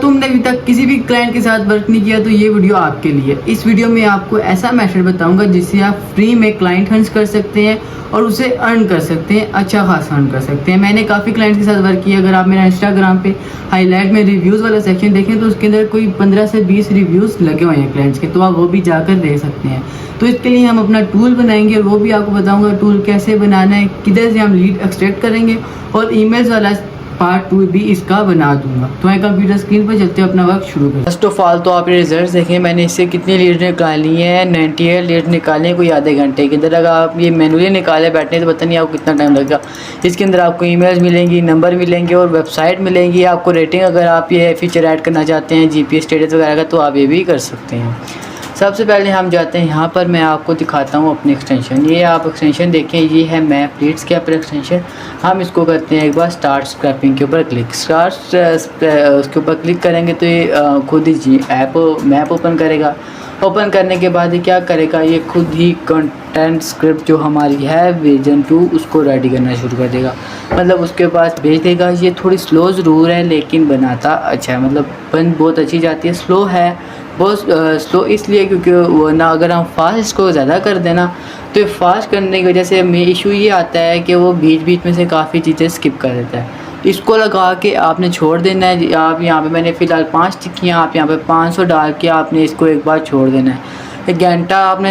तुमने अभी तक किसी भी क्लाइंट के साथ वर्क नहीं किया तो ये वीडियो आपके लिए। इस वीडियो में आपको ऐसा मेथड बताऊंगा जिससे आप फ्री में क्लाइंट हंट कर सकते हैं और उसे अर्न कर सकते हैं, अच्छा खासा अर्न कर सकते हैं। मैंने काफ़ी क्लाइंट्स के साथ वर्क किया। अगर आप मेरा इंस्टाग्राम पे हाईलाइट में रिव्यूज़ वाला सेक्शन देखें तो उसके अंदर कोई 15 से 20 रिव्यूज़ लगे हुए हैं क्लाइंट्स के, तो आप वो भी जाकर देख सकते हैं। तो इसके लिए हम अपना टूल बनाएंगे और वो भी आपको बताऊंगा टूल कैसे बनाना है, किधर से हम लीड एक्सट्रैक्ट करेंगे और ईमेल्स वाला पार्ट 2 भी इसका बना दूंगा। तो मैं कंप्यूटर स्क्रीन पर चलते हुए अपना वर्क शुरू करें। फर्स्ट ऑफ ऑल तो आप ये रिजल्ट देखें, मैंने इससे कितनी लीड निकाली है, 98 लीड निकाले हैं कोई आधे घंटे के अंदर। अगर आप ये मैनुअली निकाले बैठने तो पता नहीं आपको कितना टाइम लगेगा। इसके अंदर आपको ईमेल्स मिलेंगी, नंबर मिलेंगे और वेबसाइट मिलेंगी। आपको रेटिंग, अगर आप ये फीचर ऐड करना चाहते हैं जीपीएस स्टेटस वगैरह का, तो आप ये भी कर सकते हैं। सबसे पहले हम जाते हैं यहाँ पर, मैं आपको दिखाता हूँ अपनी एक्सटेंशन। ये आप एक्सटेंशन देखें, ये है मैप लीड्स के ऊपर एक्सटेंशन। हम इसको करते हैं एक बार स्टार्ट स्क्रैपिंग के ऊपर क्लिक। उसके ऊपर क्लिक करेंगे तो ये खुद ही मैप ओपन करेगा। ओपन करने के बाद ये क्या करेगा, ये खुद ही कंटेंट स्क्रिप्ट जो हमारी है वर्जन 2 उसको रेडी करना शुरू कर देगा, मतलब उसके पास भेज देगा। ये थोड़ी स्लो ज़रूर है लेकिन बनाता अच्छा है, मतलब बन बहुत अच्छी जाती है। स्लो है बहुत स्लो इसलिए क्योंकि वरना अगर हम फास्ट इसको ज़्यादा कर देना तो फास्ट करने की वजह से हमें इशू ये आता है कि वो बीच बीच में से काफ़ी चीज़ें स्किप कर देता है। इसको लगा के आपने छोड़ देना है। आप यहाँ पे मैंने फ़िलहाल 5 टिक्कियाँ, आप यहाँ पे 500 डाल के आपने इसको एक बार छोड़ देना है। एक घंटा आपने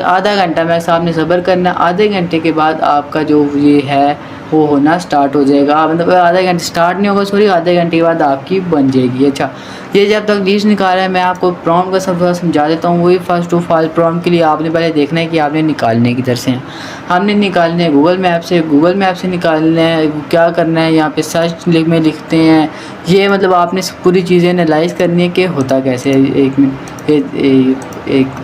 आधा घंटा मैं सामने सब्र करना है। आधे घंटे के बाद आपका जो ये है वो होना स्टार्ट हो जाएगा। मतलब आधे घंटे स्टार्ट नहीं होगा, सॉरी, आधे घंटे के बाद आपकी बन जाएगी। अच्छा, ये जब तक लीड्स निकाल रहा है मैं आपको प्रॉम्प्ट का सब समझा देता हूँ। वही फर्स्ट ऑफ ऑल प्रॉम्प्ट के लिए आपने पहले देखना है कि आपने निकालने किधर से हैं। हमने निकालने हैं गूगल मैप से। गूगल मैप से निकालना है, क्या करना है, यहाँ पे सर्च में लिखते हैं। ये मतलब आपने पूरी चीज़ें एनालाइज करनी है कि होता कैसे है। एक मिनट,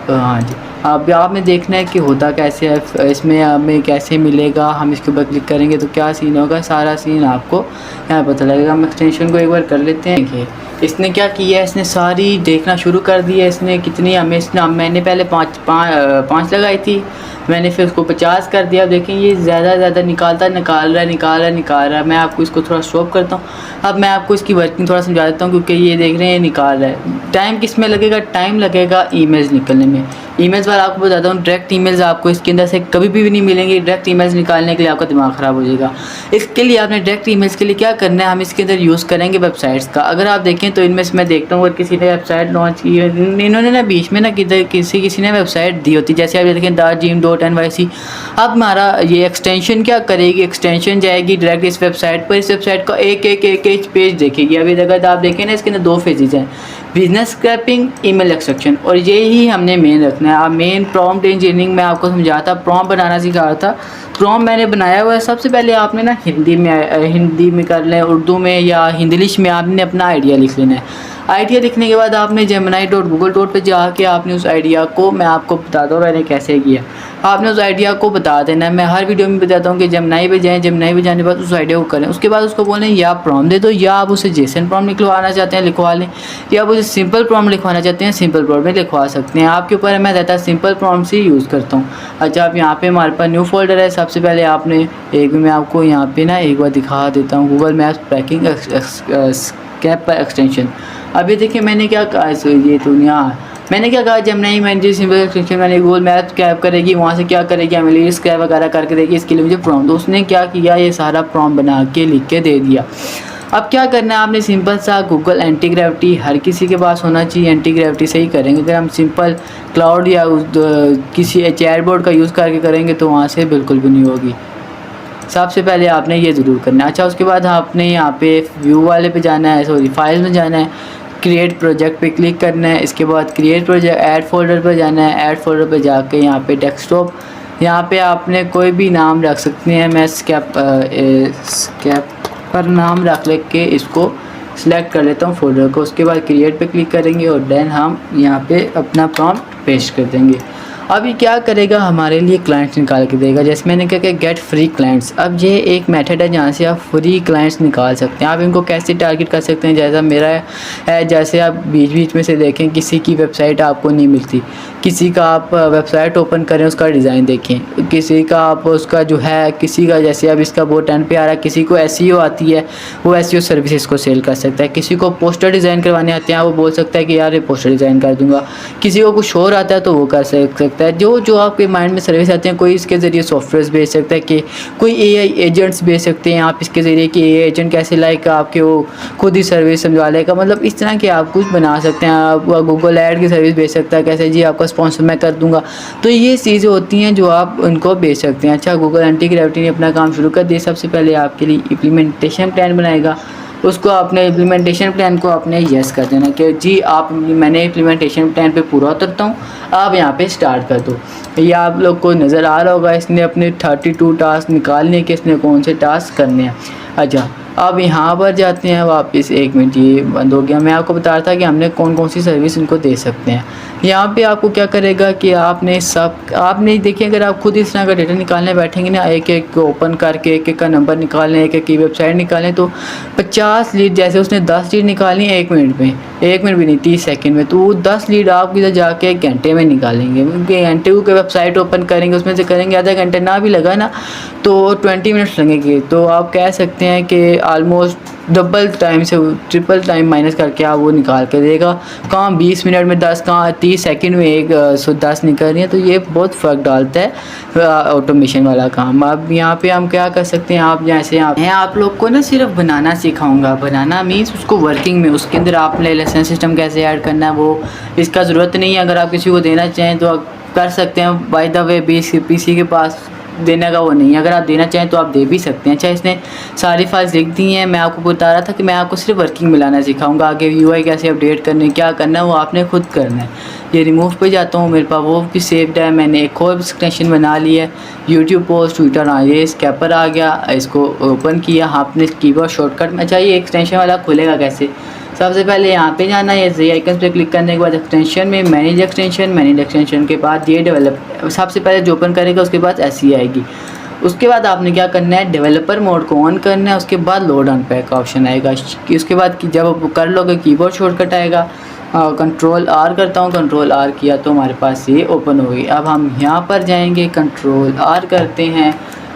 हाँ जी, आपने देखना है कि होता कैसे है, इसमें हमें कैसे मिलेगा। हम इसके ऊपर क्लिक करेंगे तो क्या सीन होगा, सारा सीन आपको यहाँ पता लगेगा। हम एक्सटेंशन को एक बार कर लेते हैं कि इसने क्या किया है, इसने सारी देखना शुरू कर दिया। इसने कितनी मैंने पहले पाँच लगाई थी, मैंने फिर उसको 50 कर दिया। देखें ये ज़्यादा निकाल रहा है। मैं आपको इसको थोड़ा स्टॉप करता हूँ। अब मैं आपको इसकी वर्किंग थोड़ा समझा देता हूँ, क्योंकि ये देख रहे हैं निकाल रहा है। टाइम किस में लगेगा, टाइम लगेगा ईमेल्स निकलने में। ईमेल्स वाला आपको बताता हूँ, डायरेक्ट ईमेल्स आपको इसके अंदर से कभी भी नहीं मिलेंगे। डायरेक्ट ईमेल्स निकालने के लिए आपका दिमाग ख़राब हो जाएगा। इसके लिए आपने डायरेक्ट ईमेल्स के लिए क्या करना है, हम इसके अंदर यूज़ करेंगे वेबसाइट्स का। अगर आप देखें तो इनमें से मैं देखता हूँ, अगर किसी ने वेबसाइट लॉन्च की, इन्होंने ना बीच में ना किसी ने वेबसाइट दी होती, जैसे आप देखें dargym.nyc। अब हमारा ये एक्सटेंशन क्या करेगी, एक्सटेंशन जाएगी डायरेक्ट इस वेबसाइट पर। इस वेबसाइट का एक पेज देखेगी। अभी अगर आप देखें ना, इसके अंदर 2 फेजेज हैं, बिजनेस स्क्रैपिंग, ईमेल एक्सट्रैक्शन, और ये ही हमने मेन रखना है। अब मेन प्रॉम्प्ट इंजीनियरिंग में आपको समझाता, प्रॉम्प्ट बनाना सिखा रहा था। प्रॉम्प्ट मैंने बनाया हुआ है। सबसे पहले आपने ना हिंदी में कर लें, उर्दू में या हिंदलिश में आपने अपना आइडिया लिख लेना है। आइडिया लिखने के बाद आपने gemini.google पे जाके आपने उस आइडिया को, मैं आपको बताता हूँ मैंने कैसे किया, आपने उस आइडिया को बता देना है। मैं हर वीडियो में बताता हूँ कि जेमिनी पे जाएँ, जेमिनी पे जाने के बाद उस आइडिया को करें। उसके बाद उसको बोलें या प्रॉम्प्ट दे दो, या आप उसे जेसन प्रॉम्प्ट लिखवाना चाहते हैं लिखवा लें, या आप उसे सिंपल प्रॉम्प्ट लिखवाना चाहते हैं सिंपल प्रॉम्प्ट में लिखवा सकते हैं। आपके ऊपर है, मैं रहता सिंपल प्रॉम्प्ट से यूज़ करता हूँ। अच्छा, आप यहाँ पे हमारे पास न्यू फोल्डर है। सबसे पहले आपने मैं आपको यहाँ पे ना एक बार दिखा देता हूँ, गूगल मैप्स पैकिंग कैप पर एक्सटेंशन। अब ये देखिए मैंने क्या कहा, ये तो यहाँ मैंने क्या कहा, जेमिनी मैनेजर सिंपल एक्सटेंशन मैंने गूगल मैप्स कैप करेगी, वहाँ से क्या करेगी, हमें लीड स्क्रैप वगैरह करके देगी। इसके लिए मुझे प्रॉम्प्ट, तो उसने क्या किया, ये सारा प्रॉम्प्ट बना के लिख के दे दिया। अब क्या करना है, आपने सिंपल सा गूगल एंटी ग्रेविटी हर किसी के पास होना चाहिए, एंटी ग्रेविटी से ही करेंगे। अगर हम सिंपल क्लाउड या किसी चैटबॉट का यूज़ करके करेंगे तो वहाँ से बिल्कुल भी नहीं होगी। सबसे पहले आपने ये ज़रूर करना है। अच्छा, उसके बाद आपने यहाँ पे व्यू वाले पे जाना है, सॉरी फाइल्स में जाना है, क्रिएट प्रोजेक्ट पे क्लिक करना है। इसके बाद क्रिएट प्रोजेक्ट, ऐड फोल्डर पर जाना है। ऐड फोल्डर पर जाके यहाँ पे डेस्कटॉप, यहाँ पे आपने कोई भी नाम रख सकते हैं। मैं स्कैप पर नाम रख ले के इसको सिलेक्ट कर लेता हूँ फोल्डर को। उसके बाद क्रिएट पे क्लिक करेंगे और देन हम यहाँ पे अपना प्रॉम्प्ट पेस्ट कर देंगे। अब ये क्या करेगा, हमारे लिए क्लाइंट्स निकाल के देगा। जैसे मैंने कहा कि गेट फ्री क्लाइंट्स, अब ये एक मेथड है जहाँ से आप फ्री क्लाइंट्स निकाल सकते हैं। आप इनको कैसे टारगेट कर सकते हैं, जैसा मेरा है, जैसे आप बीच बीच में से देखें किसी की वेबसाइट आपको नहीं मिलती, किसी का आप वेबसाइट ओपन करें उसका डिज़ाइन देखें, किसी का आप उसका जो है, किसी का जैसे अब इसका बहुत टर्न पे आ रहा है, किसी को SEO आती है वो SEO सर्विसेज को सेल कर सकता है, किसी को पोस्टर डिज़ाइन करवाने आते हैं वो बोल सकता है कि यार ये पोस्टर डिज़ाइन कर दूंगा, किसी को कुछ और आता है तो वो कर सकता है। जो जो आपके माइंड में सर्विस आते हैं, कोई इसके ज़रिए सॉफ्टवेयर बेच सकता है, कि कोई AI एजेंट्स बेच सकते हैं आप इसके ज़रिए, कि AI एजेंट कैसे लाइक आपके वो खुद ही सर्विस समझा लेगा, मतलब इस तरह के आप कुछ बना सकते हैं। आप गूगल ऐड की सर्विस बेच सकता है, कैसे जी आपका स्पॉन्सर मैं कर दूंगा। तो ये चीज़ें होती हैं जो आप उनको बेच सकते हैं। अच्छा, गूगल एंटी ग्रेविटी ने अपना काम शुरू कर दिया। सबसे पहले आपके लिए इम्प्लीमेंटेशन प्लान बनाएगा, उसको अपने इम्प्लीमेंटेशन प्लान को आपने यस कर देना कि जी मैंने इम्प्लीमेंटेशन प्लान पे पूरा उतरता हूँ, आप यहाँ पे स्टार्ट कर दो। ये आप लोग को नज़र आ रहा होगा, इसने अपने 32 टास्क निकालने के, इसने कौन से टास्क करने हैं। अच्छा, अब यहाँ पर जाते हैं वापस। 1 मिनट, ये बंद हो गया। मैं आपको बता रहा था कि हमने कौन कौन सी सर्विस इनको दे सकते हैं। यहाँ पे आपको क्या करेगा कि आपने देखिए, अगर आप खुद इस तरह का डेटा निकालने बैठेंगे ना, एक एक ओपन करके एक एक का नंबर निकालने, एक एक की वेबसाइट निकालें, तो 50 लीड, जैसे उसने 10 लीड निकालनी है 1 मिनट में, 1 मिनट भी नहीं 30 सेकंड में, तो वो 10 लीड आप इधर जाके 1 घंटे में निकालेंगे। क्योंकि घंटे को वेबसाइट ओपन करेंगे, उसमें से करेंगे आधा घंटा, ना भी लगा ना तो 20 मिनट्स लगेंगे। तो आप कह सकते हैं कि ऑलमोस्ट डबल टाइम से ट्रिपल टाइम माइनस करके आप वो निकाल के देगा। कहाँ 20 मिनट में 10, कहाँ 30 सेकंड में 10 निकल रही है। तो ये बहुत फ़र्क डालता है ऑटोमेशन वाला काम। अब यहाँ पे हम क्या कर सकते हैं, आप जैसे मैं आप लोग को ना सिर्फ बनाना सिखाऊंगा। बनाना मीन्स उसको वर्किंग में, उसके अंदर आपने लेसन सिस्टम कैसे ऐड करना है वो इसका ज़रूरत नहीं है। अगर आप किसी को देना चाहें तो आप कर सकते हैं। बाय द वे PC के पास देने का वो नहीं है, अगर आप देना चाहें तो आप दे भी सकते हैं। अच्छा, इसने सारी फाइल्स लिख दी हैं। मैं आपको बता रहा था कि मैं आपको सिर्फ वर्किंग मिलाना सिखाऊंगा। आगे UI कैसे अपडेट करने, क्या करना है वो आपने खुद करना है। ये रिमूव पे जाता हूँ, मेरे पास वो भी सेव्ड है। मैंने एक और एक्सटेंशन बना ली है, यूट्यूब पोस्ट, ट्विटर, ये स्कैपर आ गया, इसको ओपन किया आपने कीबोर्ड शॉर्टकट में। चाहिए एक्सटेंशन वाला खुलेगा कैसे, सबसे पहले यहाँ पे जाना है, ये आइकन पे क्लिक करने के बाद एक्सटेंशन में मैनेज एक्सटेंशन के बाद ये डेवलप, सबसे पहले जो ओपन करेगा उसके बाद ऐसी आएगी। उसके बाद आपने क्या करना है, डेवलपर मोड को ऑन करना है। उसके बाद लोड अनपैक का ऑप्शन आएगा। उसके बाद जब कर लोगे कीबोर्ड शॉर्टकट आएगा, Ctrl+R करता हूँ। Ctrl+R किया तो हमारे पास ये ओपन हो गई। अब हम यहाँ पर जाएंगे, Ctrl+R करते हैं।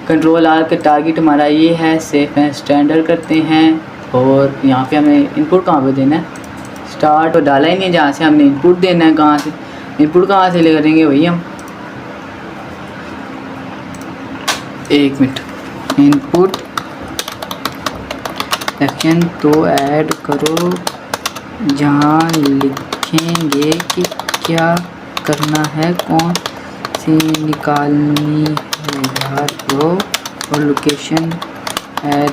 Ctrl+R का टारगेट हमारा ये है, सेफ एंड स्टैंडर्ड करते हैं। और यहाँ पे हमें इनपुट कहाँ पे देना है, स्टार्ट तो डाला ही नहीं जहाँ से हमने इनपुट देना है। कहाँ से इनपुट कहाँ से ले करेंगे भाई हम, 1 मिनट, इनपुट सेक्शन तो ऐड करो जहाँ लिखेंगे कि क्या करना है, कौन सी निकालनी है यार वो, और लोकेशन ऐड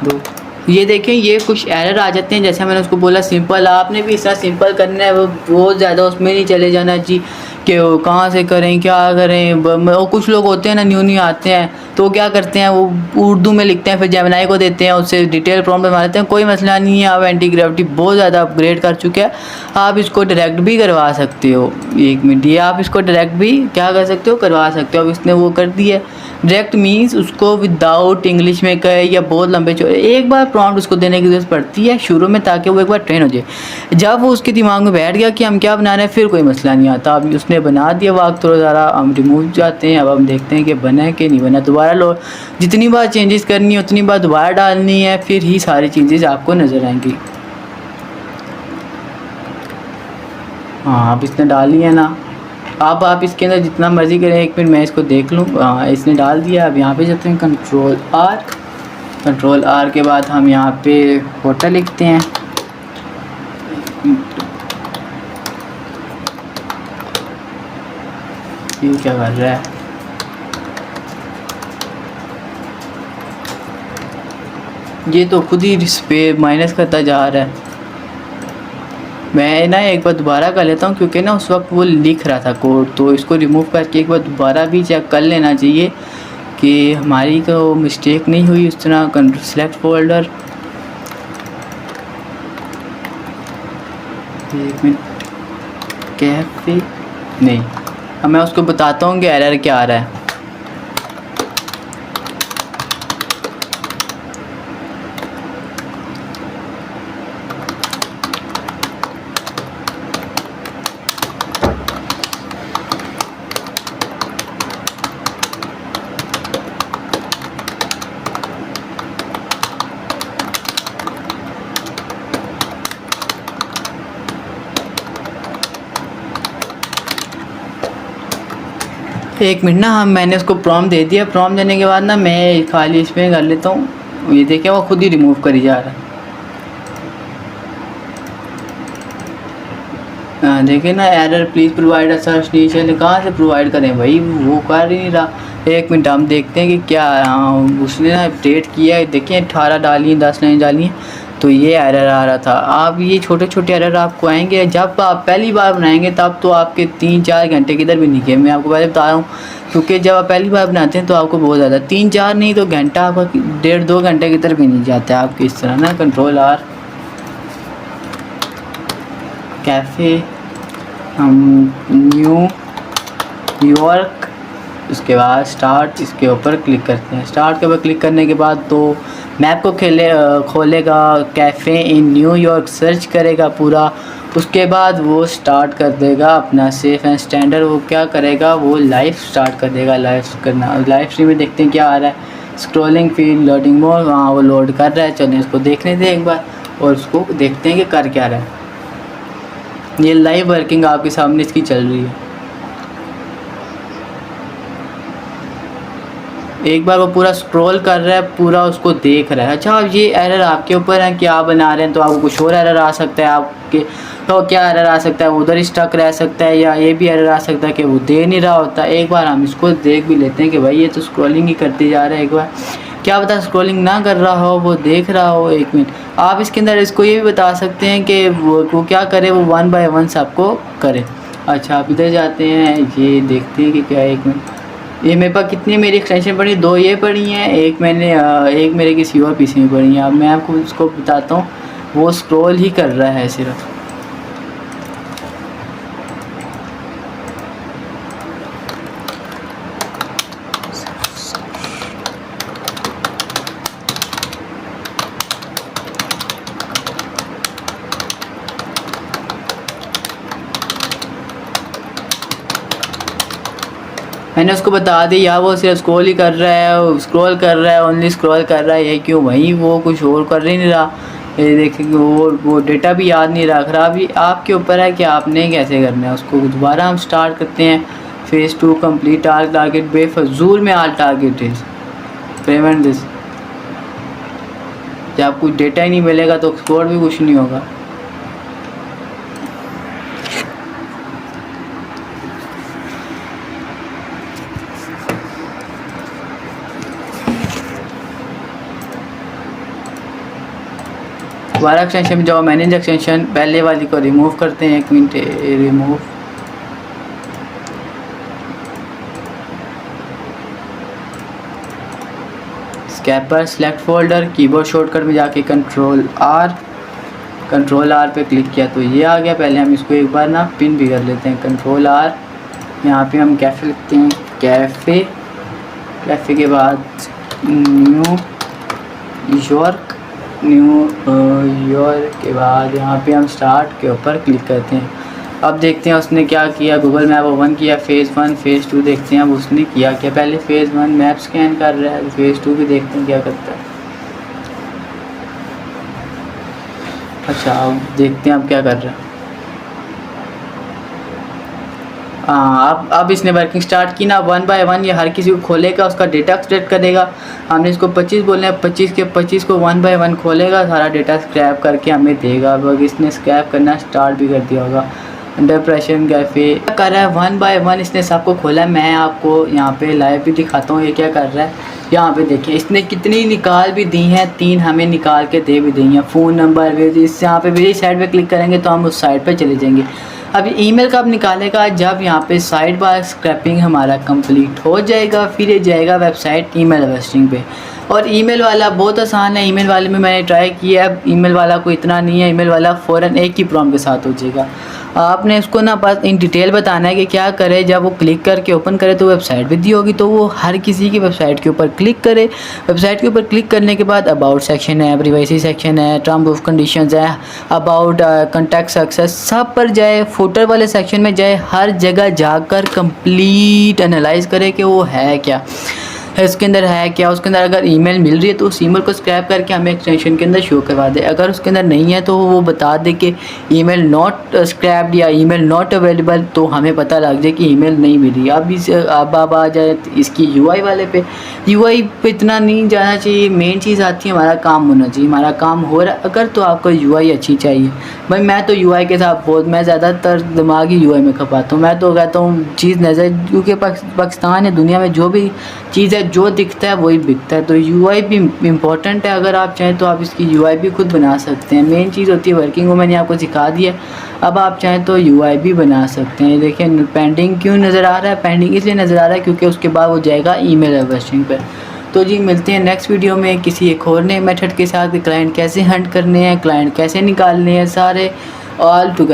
दो। ये देखें, ये कुछ एरर आ जाते हैं। जैसे मैंने उसको बोला सिंपल, आपने भी इस तरह सिंपल करना है, वो बहुत ज़्यादा उसमें नहीं चले जाना जी कि वो कहाँ से करें, क्या करें। और कुछ लोग होते हैं ना, न्यू आते हैं तो क्या करते हैं, वो उर्दू में लिखते हैं, फिर जेमिनी को देते हैं, उससे डिटेल प्रॉम्प्ट बना लेते हैं। कोई मसला नहीं है, आप एंटी ग्रेविटी बहुत ज़्यादा अपग्रेड कर चुके हैं, आप इसको डायरेक्ट भी करवा सकते हो। 1 मिनट, ये आप इसको डायरेक्ट भी क्या कर सकते हो, करवा सकते हो। अब इसने वो कर दिया। डायरेक्ट मीन्स उसको विदाउट इंग्लिश में कहे या बहुत लंबे चौड़े, एक बार प्रॉम्प्ट उसको देने की ज़रूरत पड़ती है शुरू में, ताकि वो एक बार ट्रेन हो जाए। जब वो उसके दिमाग में बैठ गया कि हम क्या बना रहे हैं, फिर कोई मसला नहीं आता। अब उसने बना दिया, वक्त थोड़ा ज़्यादा हम रिमूव जाते हैं। अब हम देखते हैं कि बना है कि नहीं बना। दोबारा लो, जितनी बार चेंजेस करनी है उतनी बार दोबारा डालनी है, फिर ही सारी चीज़ें आपको नज़र आएंगी। हाँ, अब इसने डाली है ना। अब आप इसके अंदर जितना मर्ज़ी करें, 1 मिनट मैं इसको देख लूँ। हाँ, इसने डाल दिया। अब यहाँ पे जाते हैं, Ctrl+R के बाद हम यहाँ पे होटल लिखते हैं। ये क्या कर रहा है, ये तो खुद ही पे माइनस करता जा रहा है। मैं ना एक बार दोबारा कर लेता हूँ, क्योंकि ना उस वक्त वो लिख रहा था कोड, तो इसको रिमूव करके एक बार दोबारा भी चेक कर लेना चाहिए कि हमारी को मिस्टेक नहीं हुई उस तरह। सेलेक्ट फोल्डर, 1 मिनट, कैफे नहीं। अब मैं उसको बताता हूँ कि एरर क्या आ रहा है। एक मिनट ना, हम मैंने उसको प्रॉम्प्ट दे दिया। प्रॉम्प्ट देने के बाद ना मैं खाली इसमें कर लेता हूँ। ये देखिए वो खुद ही रिमूव करी जा रहा है। देखिए ना, error please provide a search detail. कहाँ से प्रोवाइड करें भाई, वो कर ही नहीं रहा। एक मिनट हम देखते हैं कि क्या। उसने ना अपडेट किया है, देखिए 18 डाली, 10 लाइन डाली, तो ये एरर आ रहा था। आप ये छोटे छोटे एरर आपको आएंगे जब आप पहली बार बनाएंगे, तब तो आपके 3-4 घंटे किधर भी नहीं गए। मैं आपको पहले बता रहा हूँ, क्योंकि जब आप पहली बार बनाते हैं तो आपको बहुत ज़्यादा 3-4 नहीं तो घंटा आपका 1.5-2 घंटे किधर भी नहीं जाता है आपके। इस तरह ना कंट्रोल आर कैफ़े, हम न्यू यॉर्क, उसके बाद स्टार्ट, इसके ऊपर क्लिक करते हैं। स्टार्ट के ऊपर क्लिक करने के बाद तो मैप को खोलेगा, कैफ़े इन न्यूयॉर्क सर्च करेगा पूरा। उसके बाद वो स्टार्ट कर देगा अपना सेफ एंड स्टैंडर्ड। वो क्या करेगा, वो लाइव स्टार्ट कर देगा। लाइव करना, लाइव स्ट्रीम में देखते हैं क्या आ रहा है। स्क्रॉलिंग फील्ड लोडिंग मोड, वहाँ वो लोड कर रहा है। चलिए इसको देखने दें एक बार और उसको देखते हैं कि कर क्या रहा है। ये लाइव वर्किंग आपके सामने इसकी चल रही है। एक बार वो पूरा स्क्रॉल कर रहा है, पूरा उसको देख रहा है। अच्छा, अब ये एरर आपके ऊपर है कि आप बना रहे हैं, तो आपको कुछ और एरर आ सकता है आपके। तो क्या एरर आ सकता है, उधर ही स्टक रह सकता है, या ये भी एरर आ सकता है कि वो दे नहीं रहा होता। एक बार हम इसको देख भी लेते हैं कि भाई ये तो स्क्रॉलिंग ही करते जा रहा है। एक बार क्या पता स्क्रॉलिंग ना कर रहा हो, वो देख रहा हो। एक मिनट, आप इसके अंदर इसको ये भी बता सकते हैं कि वो क्या करे, वो 1 बाय 1 सबको करे। अच्छा, आप इधर जाते हैं, ये देखते हैं कि क्या है। एक मिनट, ये मेरे पास कितनी मेरी एक्सटेंशन पड़ी, 2 ये पड़ी हैं, एक मेरे किसी और पीसी में पड़ी हैं। अब मैं आपको उसको बताता हूँ, वो स्क्रॉल ही कर रहा है सिर्फ। मैंने उसको बता दिया, वो सिर्फ स्क्रॉल ही कर रहा है, स्क्रॉल कर रहा है, ओनली स्क्रॉल कर रहा है। ये क्यों भाई, वो कुछ और कर ही नहीं रहा। ये देखेंगे, वो डेटा भी याद नहीं रख रहा। अभी आपके ऊपर है कि आपने कैसे करना है उसको। दोबारा हम स्टार्ट करते हैं। फेज़ 2 कंप्लीट आल टारगेट, बेफजूल में आल टारगेट इज पेमेंट दिस। जब कुछ डेटा ही नहीं मिलेगा तो स्कोर भी कुछ नहीं होगा। दोबारा एक्सटेंशन में जाओ, मैनेज एक्सटेंशन, पहले वाली को रिमूव करते हैं। 1 minute, remove, scraper, select folder, keyboard shortcut में जाके कंट्रोल आर पे क्लिक किया तो ये आ गया। पहले हम इसको एक बार ना पिन भी कर लेते हैं। कंट्रोल आर, यहाँ पे हम कैफ़े लिखते हैं, कैफ़े के बाद न्यू यॉर्क के बाद यहाँ पे हम स्टार्ट के ऊपर क्लिक करते हैं। अब देखते हैं उसने क्या किया। गूगल मैप ओपन किया, फेज़ 1 फेज़ 2 देखते हैं अब उसने किया क्या। पहले फेज़ 1 मैप स्कैन कर रहा है, फेज़ 2 भी देखते हैं क्या करता है। अच्छा, अब देखते हैं अब क्या कर रहा है। हाँ, अब इसने वर्किंग स्टार्ट की ना। 1 बाय 1 ये हर किसी को खोलेगा, उसका डेटा एक्सट्रैक्ट करेगा। हमने इसको 25 बोलना है, 25 के 25 को 1 बाय 1 खोलेगा, सारा डेटा स्क्रैप करके हमें देगा। अब इसने स्क्रैप करना स्टार्ट भी कर दिया होगा। अंडर प्रेशर कैफ़े कर रहा है, 1 बाय 1 इसने सबको खोला है। मैं आपको यहाँ पे लाइव भी दिखाता हूँ ये क्या कर रहा है। यहाँ पे देखिए इसने कितनी निकाल भी दी हैं, 3 हमें निकाल के दे भी दी हैं। फ़ोन नंबर भी, इससे यहाँ पे मेरी साइड पे क्लिक करेंगे तो हम उस साइड पे चले जाएंगे। अब ईमेल कब निकालेगा, जब यहाँ पे साइड बार स्क्रैपिंग हमारा कंप्लीट हो जाएगा, फिर ये जाएगा वेबसाइट ईमेल हार्वेस्टिंग पे। और ईमेल वाला बहुत आसान है। ईमेल वाले में मैंने ट्राई किया है, ईमेल वाला कोई इतना नहीं है। ईमेल वाला फ़ौरन एक ही प्रॉम्प्ट के साथ हो जाएगा। आपने इसको ना बस इन डिटेल बताना है कि क्या करे। जब वो क्लिक करके ओपन करे तो वेबसाइट भी दी होगी, तो वो हर किसी की वेबसाइट के ऊपर क्लिक करे। वेबसाइट के ऊपर क्लिक करने के बाद अबाउट सेक्शन है, प्रिवेसी सेक्शन है, टर्म्स ऑफ कंडीशंस है, अबाउट कॉन्टैक्ट सक्सेस, सब पर जाए, फुटर वाले सेक्शन में जाए, हर जगह जाकर कंप्लीट एनालाइज करे कि वो है क्या, इसके अंदर है क्या। उसके अंदर अगर ईमेल मिल रही है तो उस ईमेल को स्क्रैप करके हमें एक्सटेंशन के अंदर शो करवा दे। अगर उसके अंदर नहीं है तो वो बता दे कि ईमेल नॉट स्क्रैप्ड या ईमेल नॉट अवेलेबल, तो हमें पता लग जाए कि ईमेल नहीं मिली। अब आ जाए इसकी यूआई वाले पे। यूआई पे इतना नहीं जाना चाहिए, मेन चीज़ आती है हमारा काम होना चाहिए। हमारा काम हो रहा है अगर तो आपको यूआई अच्छी चाहिए। भाई मैं तो यूआई के साथ मैं ज़्यादातर दिमागी यूआई में खपाता हूँ। मैं तो कहता हूँ चीज़ नज़र, क्योंकि पाकिस्तान या दुनिया में जो भी चीज़ है जो दिखता है वही बिकता है, तो यूआई भी इम्पॉर्टेंट है। अगर आप चाहें तो आप इसकी यूआई भी खुद बना सकते हैं। मेन चीज़ होती है वर्किंग, वो मैंने आपको सिखा दिया। अब आप चाहें तो यूआई भी बना सकते हैं। देखिए पेंडिंग क्यों नज़र आ रहा है, पेंडिंग इसलिए नज़र आ रहा है क्योंकि उसके बाद वो जाएगा ईमेल हार्वेस्टिंग पर। तो जी मिलते हैं नेक्स्ट वीडियो में किसी एक और नए मेथड के साथ। क्लाइंट कैसे हंट करने हैं, क्लाइंट कैसे निकालने हैं, सारे ऑल टुगेदर।